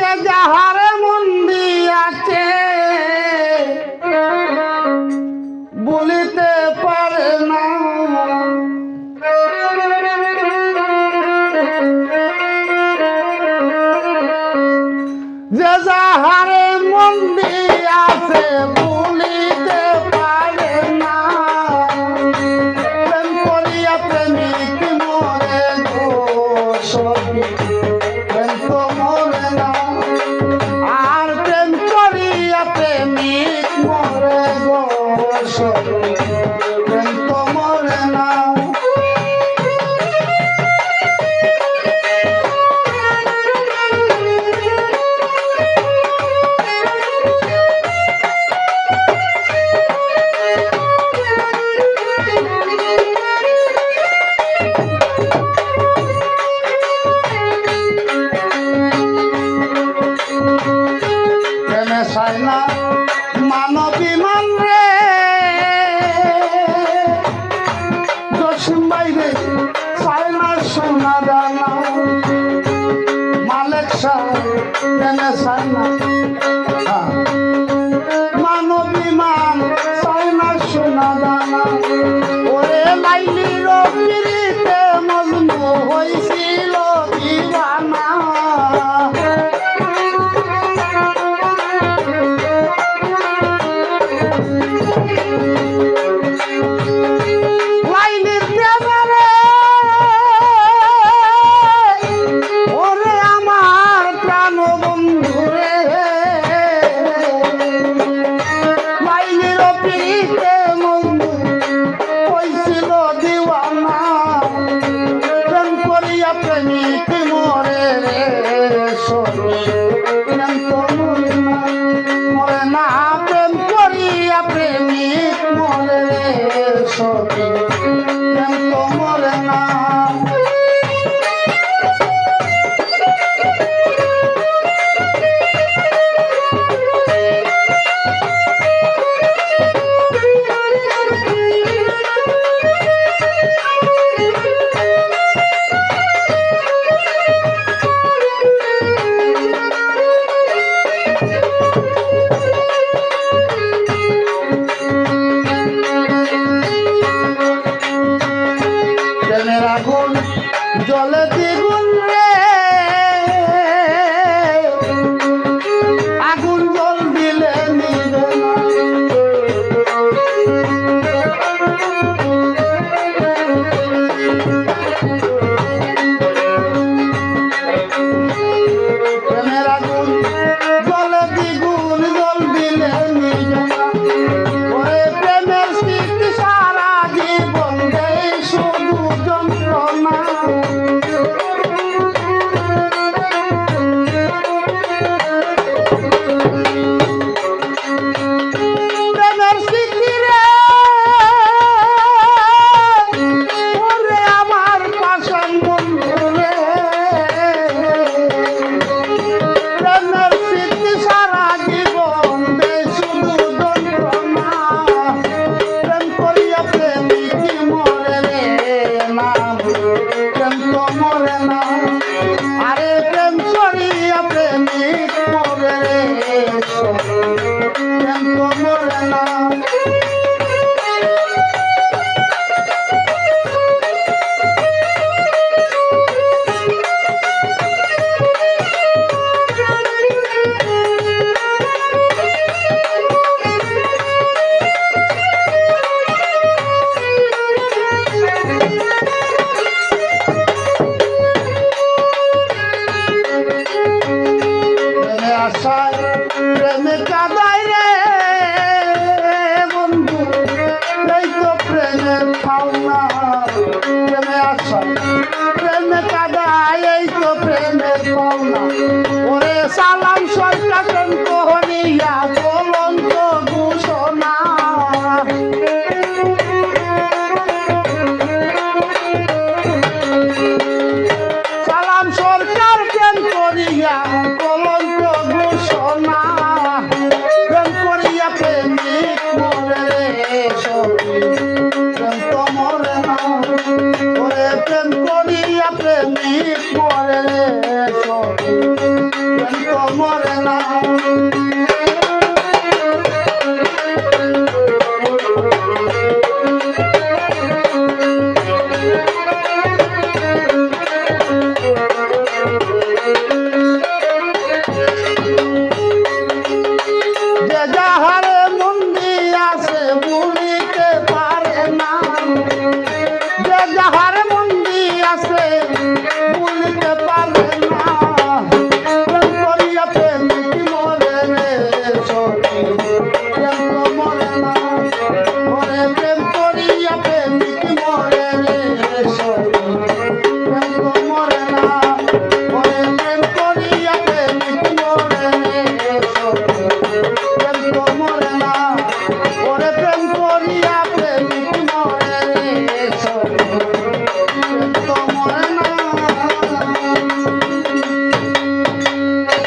যে যাহারে মন দিয়াছে বলিতে পারে না, যে যাহারে মন দিয়াছে বলিতে পারে না। প্রেম করিয়া প্রেমিক মরে গো সখী, প্রেম তো মরে না। আর প্রেম করিয়া প্রেমিক মরে গো সখী, প্রেম তো মরে না। সাইনা মানবী মান রে জসিম বাইরে সাইনা সোনা দানা মালিক সাইনা সাইনা মানবী মান সাইনা সোনা দানা। ওরে লাইলির পিরিতে মজনু হইছিল দিওয়ানা। প্রেমিক মরে রে সখী, প্রেম তো মরে না। প্রেম করিয়া প্রেমিক মরে রে সখী, প্রেম তো মরে না। আগুন জলে দ্বিগুণ রে, আগুন জল দিলে নিবে না। প্রেমের আগুন জলে দ্বিগুণ জল দিলে নিবে না। ওরে প্রেমের স্মৃতি সারা জীবন দেয় শুধু যন্ত্রণা। প্রেমের স্মৃতি রে ওরে আমার পাশান বন্ধু রে, প্রেমের স্মৃতি সারা জীবন দেয় শুধু যন্ত্রণা। প্রেম করিয়া প্রেমিক মরে রে না, প্রেম তো মরে না। আরে প্রেম করিয়া প্রেমিক মরে রে সখী, প্রেম তো মরে না। প্রেমে আশায় প্রেমে কাদা